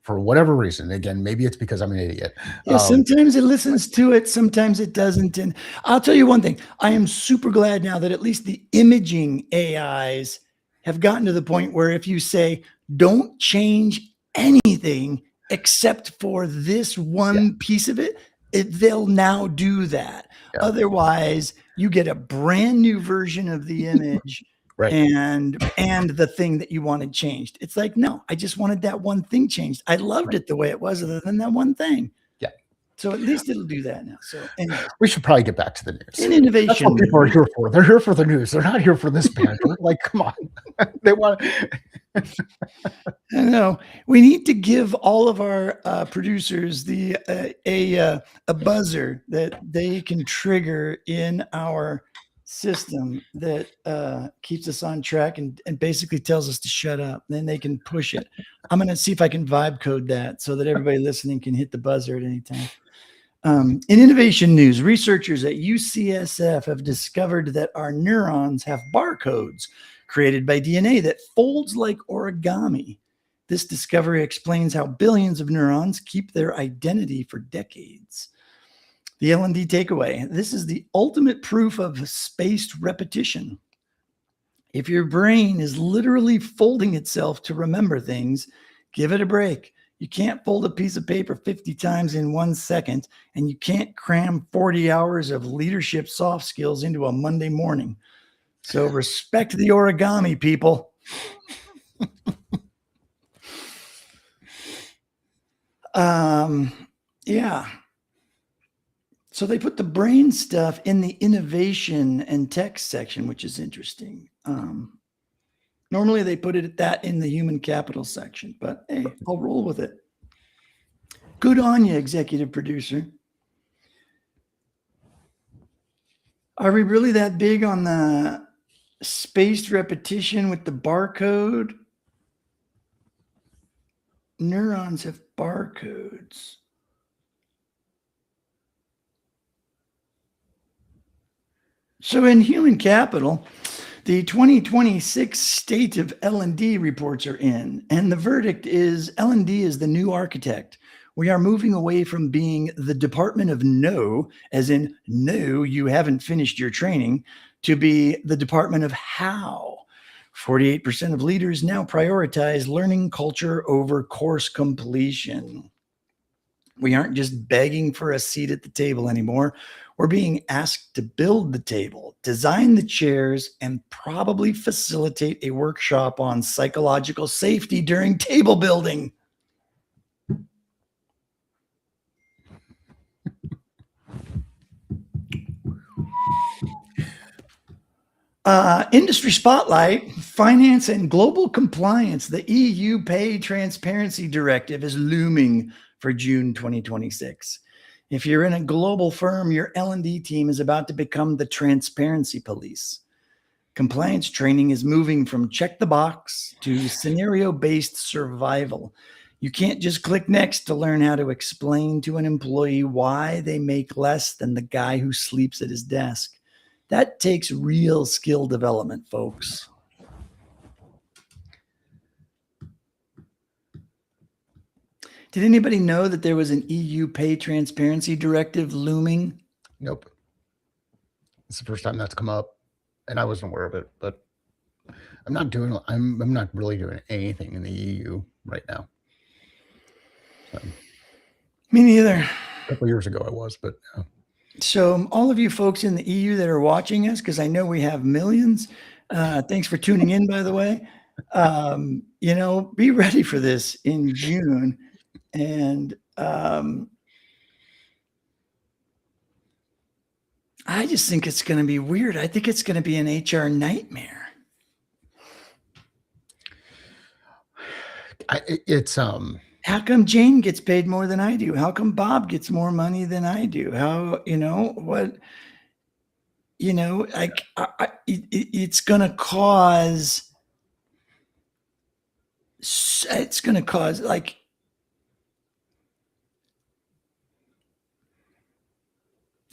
for whatever reason, again, maybe it's because I'm an idiot. Yeah, sometimes it listens to it, sometimes it doesn't. And I'll tell you one thing, I am super glad now that at least the imaging AIs have gotten to the point where if you say, don't change anything except for this one piece of it, they'll now do that. Yeah. Otherwise, you get a brand new version of the image. Right. And the thing that you wanted changed. It's like, no, I just wanted that one thing changed. I loved it the way it was, other than that one thing. Yeah. So at least it'll do that now. So anyways, we should probably get back to the news. In innovation, that's what people are here for. They're here for the news. They're not here for this banter. Like, come on. They want. I know we need to give all of our producers a buzzer that they can trigger in our system that keeps us on track and basically tells us to shut up. Then they can push it. I'm going to see if I can vibe code that so that everybody listening can hit the buzzer at any time. In innovation news, researchers at UCSF have discovered that our neurons have barcodes created by DNA that folds like origami. This discovery explains how billions of neurons keep their identity for decades. The L&D takeaway: this is the ultimate proof of spaced repetition. If your brain is literally folding itself to remember things, give it a break. You can't fold a piece of paper 50 times in 1 second, and you can't cram 40 hours of leadership soft skills into a Monday morning. So respect the origami, people. Yeah. So they put the brain stuff in the innovation and tech section, which is interesting. Normally they put that in the human capital section, but hey, I'll roll with it. Good on you, executive producer. Are we really that big on the spaced repetition with the barcode? Neurons have barcodes. So in human capital, The 2026 State of L&D reports are in, and the verdict is L&D is the new architect. We are moving away from being the Department of No, as in, no, you haven't finished your training, to be the Department of How. 48% of leaders now prioritize learning culture over course completion. We aren't just begging for a seat at the table anymore. We're being asked to build the table, design the chairs, and probably facilitate a workshop on psychological safety during table building. Industry spotlight, finance and global compliance. The EU Pay Transparency Directive is looming for June 2026. If you're in a global firm, your L&D team is about to become the transparency police. Compliance training is moving from check the box to scenario-based survival. You can't just click next to learn how to explain to an employee why they make less than the guy who sleeps at his desk. That takes real skill development, folks. Did anybody know that there was an EU Pay Transparency Directive looming? Nope. It's the first time that's come up, and I wasn't aware of it. But I'm not really doing anything in the EU right now. Me neither. A couple years ago, I was, but. So all of you folks in the EU that are watching us, because I know we have millions, thanks for tuning in, by the way. Be ready for this in June. And I just think it's going to be weird. I think it's going to be an HR nightmare. How come Jane gets paid more than I do? How come Bob gets more money than I do? It's going to cause like,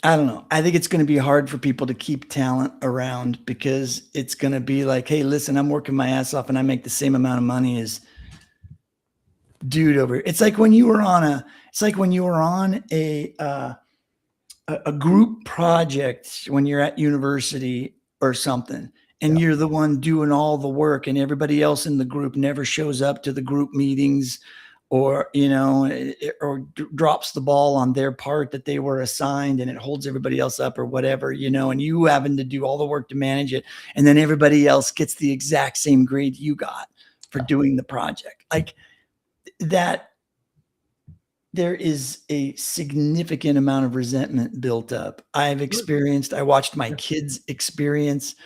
I don't know. I think it's going to be hard for people to keep talent around because it's going to be like, hey, listen, I'm working my ass off and I make the same amount of money as dude over. It's like when you were on a group project when you're at university or something, and you're the one doing all the work and everybody else in the group never shows up to the group meetings or drops the ball on their part that they were assigned, and it holds everybody else up or whatever, and you having to do all the work to manage it, and then everybody else gets the exact same grade you got for doing the project. Like that, there is a significant amount of resentment built up. I watched my kids experience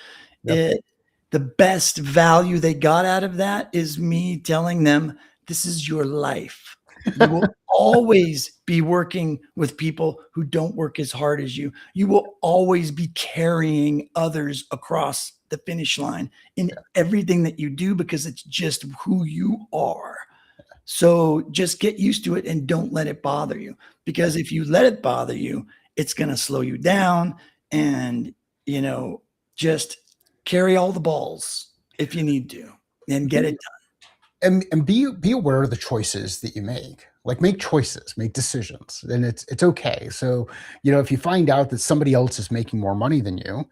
it. The best value they got out of that is me telling them, this is your life. You will always be working with people who don't work as hard as you. You will always be carrying others across the finish line in everything that you do because it's just who you are. So just get used to it and don't let it bother you, because if you let it bother you, it's going to slow you down, and, just carry all the balls if you need to and get it done. And be aware of the choices that you make. Like, make choices, make decisions, and it's okay. So, if you find out that somebody else is making more money than you,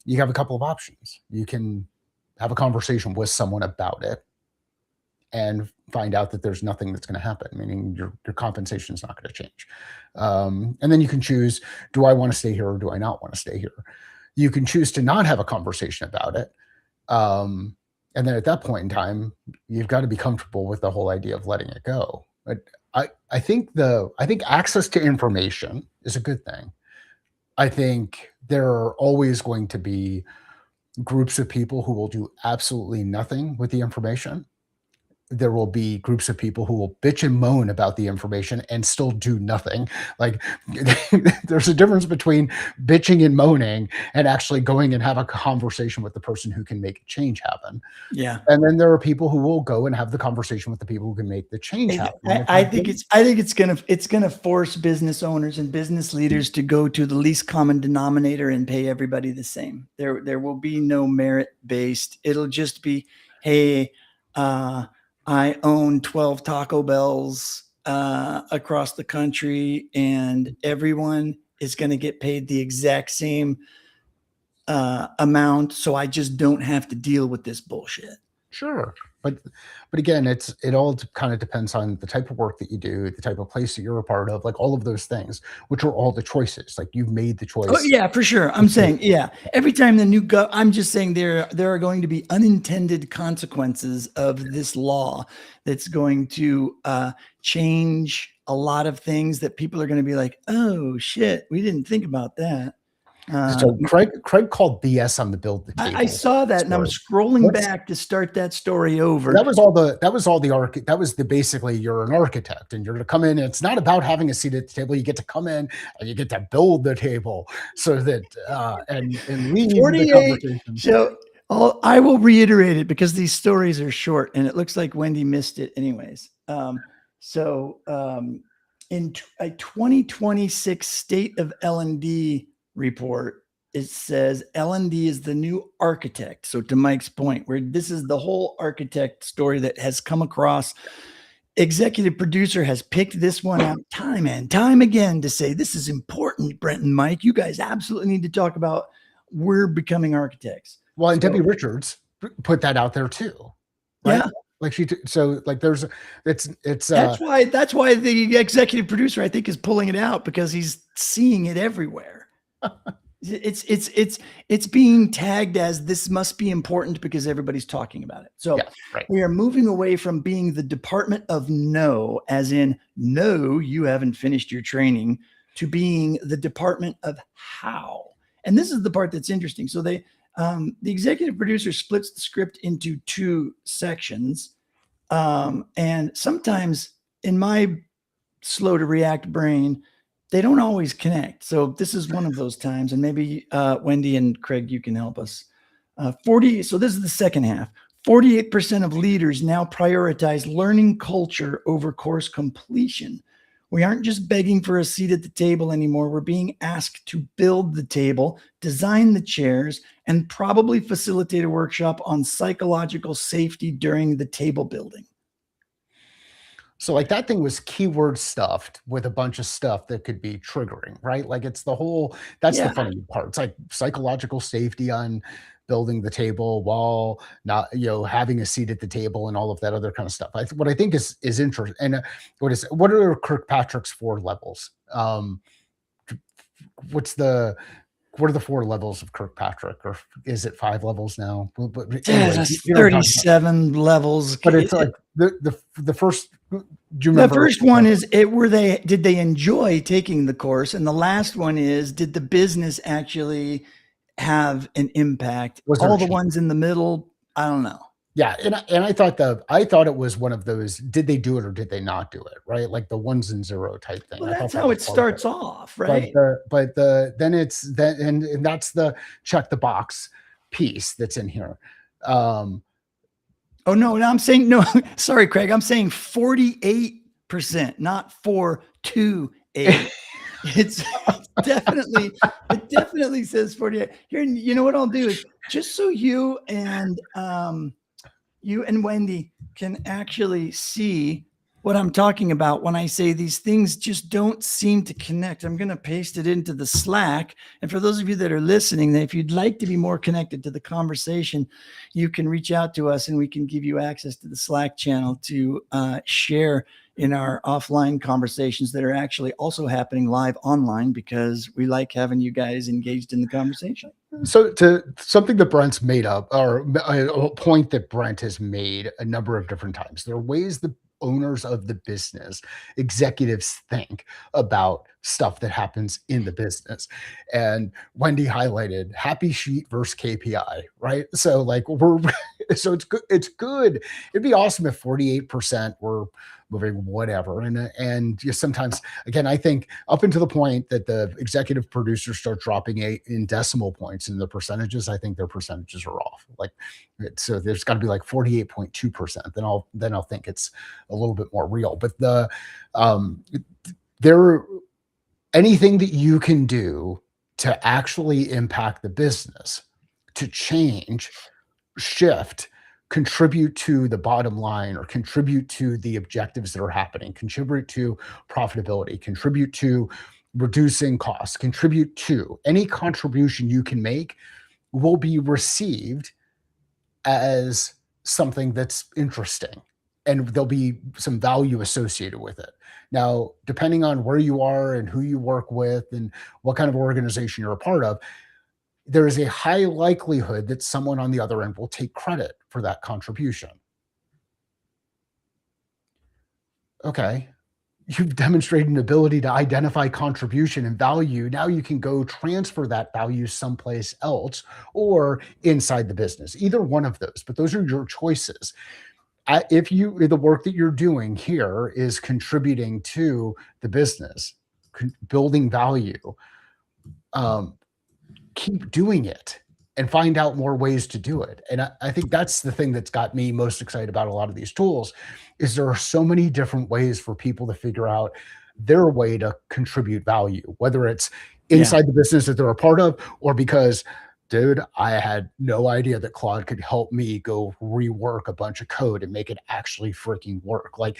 you have a couple of options. You can have a conversation with someone about it and find out that there's nothing that's going to happen, meaning your compensation is not going to change. And then you can choose, do I want to stay here or do I not want to stay here? You can choose to not have a conversation about it. And then at that point in time, you've got to be comfortable with the whole idea of letting it go. But I think access to information is a good thing. I think there are always going to be groups of people who will do absolutely nothing with the information. there will be groups of people who will bitch and moan about the information and still do nothing. Like there's a difference between bitching and moaning and actually going and have a conversation with the person who can make a change happen. Yeah. And then there are people who will go and have the conversation with the people who can make the change happen. I think it's gonna force business owners and business leaders to go to the least common denominator and pay everybody the same. There will be no merit based. It'll just be, hey, I own 12 Taco Bells across the country, and everyone is going to get paid the exact same amount, so I just don't have to deal with this bullshit. Sure. But again, it all kind of depends on the type of work that you do, the type of place that you're a part of, like all of those things, which are all the choices. Like you've made the Oh choice. yeah, for sure. I'm saying, yeah. Every time I'm just saying there are going to be unintended consequences of this law that's going to change a lot of things that people are going to be like, oh shit, we didn't think about that. So Craig called BS on the build the table. I saw that, and I'm scrolling back to start that story over. That was basically you're an architect and you're to come in. And it's not about having a seat at the table. You get to come in and you get to build the table so that and lead the conversation. So I will reiterate it because these stories are short, and it looks like Wendy missed it anyways. In a 2026 State of L&D report, it says L&D is the new architect. So to Mike's point, where this is the whole architect story that has come across, executive producer has picked this one out time and time again to say, this is important, Brent and Mike. You guys absolutely need to talk about we're becoming architects. Well, and Debbie Richards put that out there too. Right? Yeah. Like there's that's why the executive producer, I think, is pulling it out, because he's seeing it everywhere. It's being tagged as this must be important because everybody's talking about it. So we are moving away from being the department of no, as in no, you haven't finished your training, to being the department of how. And this is the part that's interesting. So the executive producer splits the script into two sections. And sometimes in my slow to react brain, they don't always connect. So this is one of those times, and maybe Wendy and Craig, you can help us. So this is the second half. 48% of leaders now prioritize learning culture over course completion. We aren't just begging for a seat at the table anymore. We're being asked to build the table, design the chairs, and probably facilitate a workshop on psychological safety during the table building. So like that thing was keyword stuffed with a bunch of stuff that could be triggering, right? Like it's the whole, that's the funny part. It's like psychological safety on building the table while not, having a seat at the table and all of that other kind of stuff. What I think is interesting. And what are Kirkpatrick's 4 levels? What are the 4 levels of Kirkpatrick, or is it 5 levels now? But anyway, that's 37 levels. But it's like the first. Do you remember? The first one is did they enjoy taking the course, and the last one is, did the business actually have an impact? All the ones in the middle, I don't know. Yeah, and I thought it was one of those, did they do it or did they not do it, right? Like the 1s and 0 type thing. Well, that's how it starts off, right? But then it's that, and that's the check the box piece that's in here. Oh no, I'm saying no. Sorry, Craig. I'm saying 48%, not 428. It definitely says 48. Here, you know what I'll do is, just so you and Wendy can actually see what I'm talking about when I say these things just don't seem to connect. I'm going to paste it into the Slack. And for those of you that are listening, if you'd like to be more connected to the conversation, you can reach out to us and we can give you access to the Slack channel to share in our offline conversations that are actually also happening live online, because we like having you guys engaged in the conversation. So to something that Brent's made up, or a point that Brent has made a number of different times, there are ways the owners of the business, executives, think about stuff that happens in the business. And Wendy highlighted happy sheet versus KPI, right? So like So it's good. It's good. It'd be awesome if 48% were moving whatever. And just sometimes, again, I think up until the point that the executive producers start dropping in decimal points in the percentages, I think their percentages are off. Like, so there's got to be like 48.2%. Then I'll think it's a little bit more real. But um, there anything that you can do to actually impact the business, to change, shift, contribute to the bottom line, or contribute to the objectives that are happening, contribute to profitability, contribute to reducing costs, contribute to any contribution you can make will be received as something that's interesting, and there'll be some value associated with it. Now, depending on where you are and who you work with and what kind of organization you're a part of, there is a high likelihood that someone on the other end will take credit for that contribution. Okay. You've demonstrated an ability to identify contribution and value. Now you can go transfer that value someplace else or inside the business, either one of those, but those are your choices. If the work that you're doing here is contributing to the business, building value, um, keep doing it and find out more ways to do it. And I think that's the thing that's got me most excited about a lot of these tools is there are so many different ways for people to figure out their way to contribute value, whether it's Yeah. inside the business that they're a part of, or because, dude, I had no idea that Claude could help me go rework a bunch of code and make it actually freaking work. Like,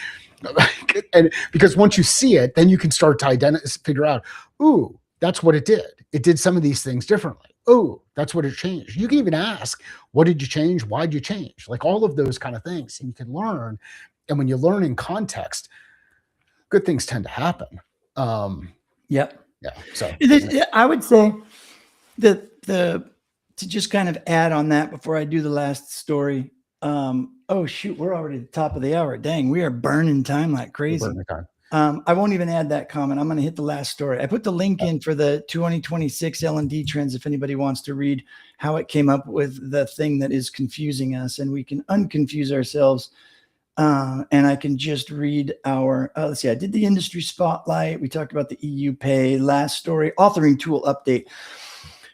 and because once you see it, then you can start to figure out, ooh, that's what it did. It did some of these things differently. Oh, that's what it changed. You can even ask, what did you change? Why did you change? Like all of those kind of things. And you can learn. And when you learn in context, good things tend to happen. Yep. Yeah. So I would say that to just kind of add on that before I do the last story. Oh shoot, we're already at the top of the hour. Dang, we are burning time like crazy. I won't even add that comment. I'm going to hit the last story. I put the link in for the 2026 L&D trends if anybody wants to read how it came up with the thing that is confusing us, and we can unconfuse ourselves. And I can just read our, let's see, I did the industry spotlight. We talked about the EU pay. Last story, authoring tool update.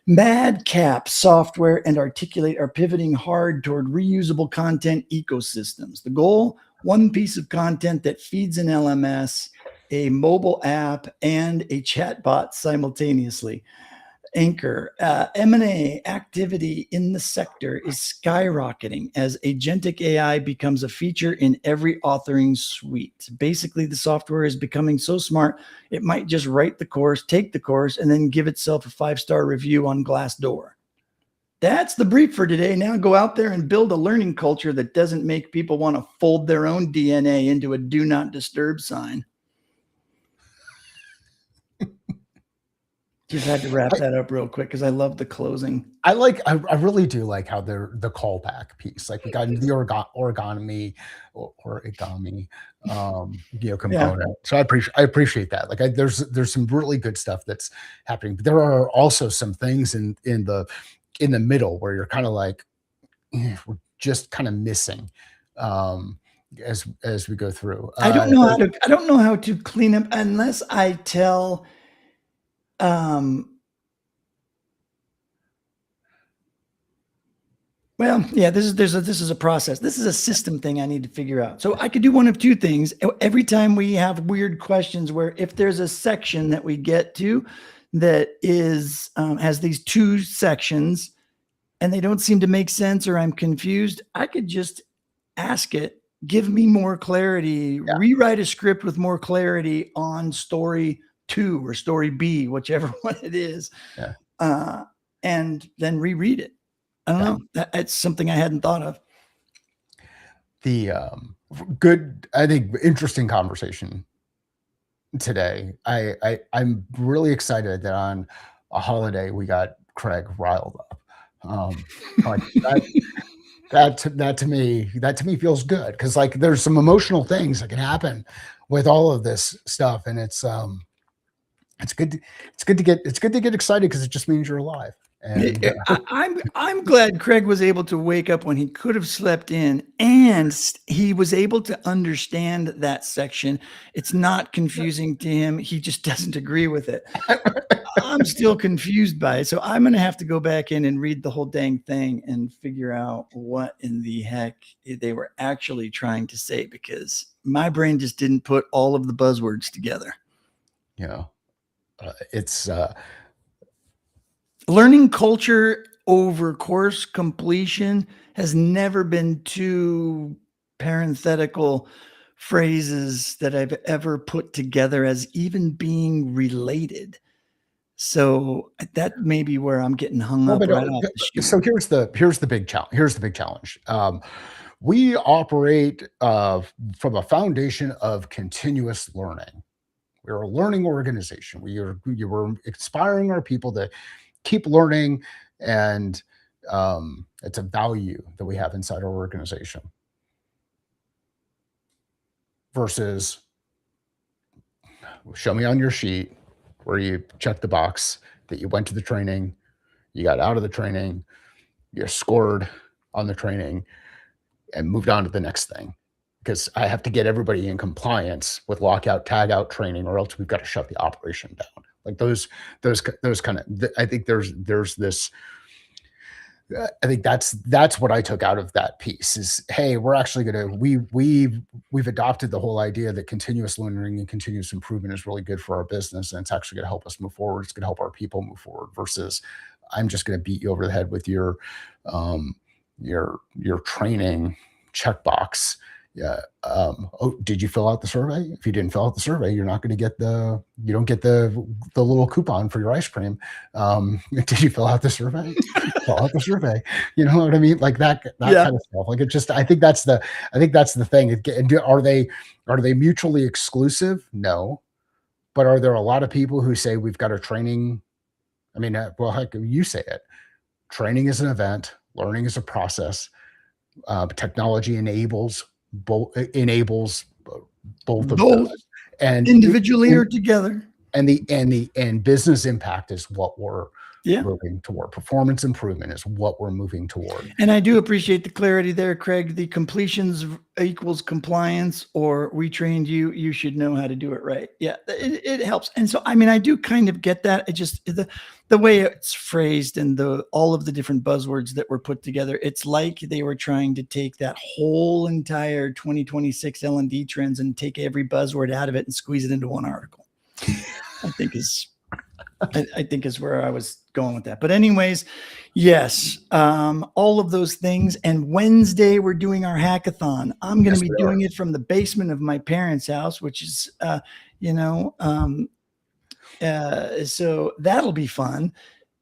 Madcap software and Articulate are pivoting hard toward reusable content ecosystems. The goal, one piece of content that feeds an LMS, a mobile app, and a chatbot simultaneously. Anchor, M&A activity in the sector is skyrocketing as agentic AI becomes a feature in every authoring suite. Basically, the software is becoming so smart, it might just write the course, take the course, and then give itself a 5-star review on Glassdoor. That's the brief for today. Now go out there and build a learning culture that doesn't make people want to fold their own DNA into a do not disturb sign. Just had to wrap that up real quick because I love the closing. I really do like how they're the callback piece. Like we got into the origami component. Yeah. So I appreciate that. Like there's some really good stuff that's happening. But there are also some things in the middle where you're kind of like, we're just kind of missing as we go through. I don't know how to clean up unless I tell. Well, yeah, this is a process. This is a system thing I need to figure out. So I could do one of two things. Every time we have weird questions where if there's a section that we get to that is has these two sections and they don't seem to make sense or I'm confused, I could just ask it, give me more clarity, rewrite a script with more clarity on story 2 or story B, whichever one it is, and then reread it. I don't know. That's something I hadn't thought of. The good, I think, interesting conversation today. I'm really excited that on a holiday we got Craig riled up. Like that to me feels good because like there's some emotional things that can happen with all of this stuff, and it's good to get excited because it just means you're alive. And I'm glad Craig was able to wake up when he could have slept in, and he was able to understand that section. It's not confusing to him. He just doesn't agree with it. I'm still confused by it. So I'm going to have to go back in and read the whole dang thing and figure out what in the heck they were actually trying to say, because my brain just didn't put all of the buzzwords together. It's learning culture over course completion has never been two parenthetical phrases that I've ever put together as even being related. So that may be where I'm getting hung up right off the shoot. So here's the big challenge. Here's the big challenge. We operate from a foundation of continuous learning. We're a learning organization. We're inspiring our people to keep learning, and it's a value that we have inside our organization. Versus, show me on your sheet where you check the box that you went to the training, you got out of the training, you scored on the training, and moved on to the next thing. Because I have to get everybody in compliance with lockout, tagout training, or else we've got to shut the operation down. Like those kind of. I think there's this. I think that's what I took out of that piece is, hey, we're actually gonna we've adopted the whole idea that continuous learning and continuous improvement is really good for our business, and it's actually going to help us move forward. It's going to help our people move forward. Versus, I'm just going to beat you over the head with your training checkbox. Yeah. Oh, did you fill out the survey? If you didn't fill out the survey, you're not going to get you don't get the little coupon for your ice cream. Did you fill out the survey? Fill out the survey. You know what I mean? Like that kind of stuff. Like it just, I think that's the thing. Are they mutually exclusive? No. But are there a lot of people who say we've got a training? I mean, well, heck, you say it. Training is an event. Learning is a process. Technology enables both of those, and individually or together. And business impact is what we're moving toward. Performance improvement is what we're moving toward. And I do appreciate the clarity there, Craig. The completions equals compliance, or we trained you, you should know how to do it right. Yeah, it helps. And so, I mean, I do kind of get that. It just, the way it's phrased and all of the different buzzwords that were put together, it's like they were trying to take that whole entire 2026 L&D trends and take every buzzword out of it and squeeze it into one article. I think is where I was going with that. But anyways, yes, all of those things. And Wednesday, we're doing our hackathon. I'm going to be doing it from the basement of my parents' house, which is, so that'll be fun.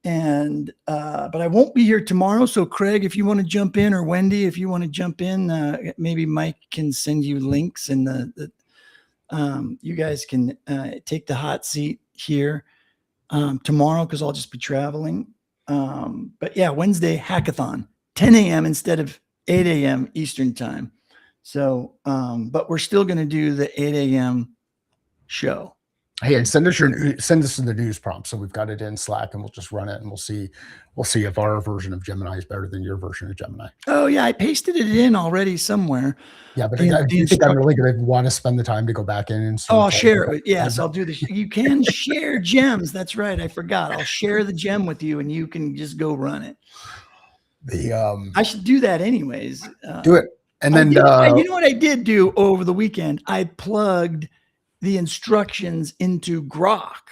And, but I won't be here tomorrow. So Craig, if you want to jump in, or Wendy, if you want to jump in, maybe Mike can send you links, and you guys can take the hot seat here tomorrow, because I'll just be traveling. But yeah, Wednesday hackathon, 10 a.m. instead of 8 a.m. Eastern time. So, but we're still going to do the 8 a.m. show. Hey, and send us the news prompt, so we've got it in Slack, and we'll just run it, and we'll see if our version of Gemini is better than your version of Gemini. Oh yeah, I pasted it in already somewhere. Yeah, but I think I'm really going to want to spend the time to go back in and. I'll share it. Yes, I'll do this. You can share gems. That's right. I forgot. I'll share the gem with you, and you can just go run it. I should do that anyways. Do it, and then you know what I did do over the weekend? I plugged the instructions into Grok,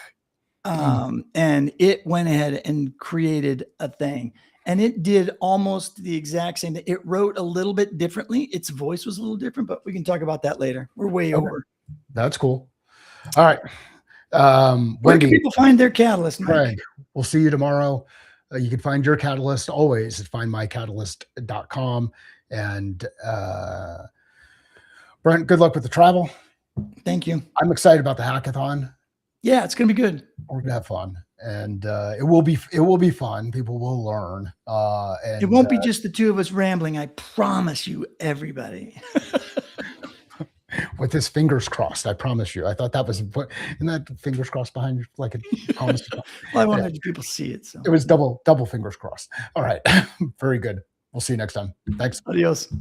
and it went ahead and created a thing, and it did almost the exact same thing. It wrote a little bit differently. Its voice was a little different, but we can talk about that later. We're way over. That's cool. All right. Where can people find their catalyst, Mike? Craig, we'll see you tomorrow. You can find your catalyst always at findmycatalyst.com. And Brent, good luck with the travel. Thank you. I'm excited about the hackathon. Yeah, it's going to be good. We're going to have fun, and it will be fun. People will learn. And it won't be just the two of us rambling. I promise you, everybody. with his fingers crossed. I promise you. I thought that was what, and that fingers crossed behind you, like a promise. Well, I Yeah, wanted people to see it. So it was double fingers crossed. All right, very good. We'll see you next time. Thanks. adios.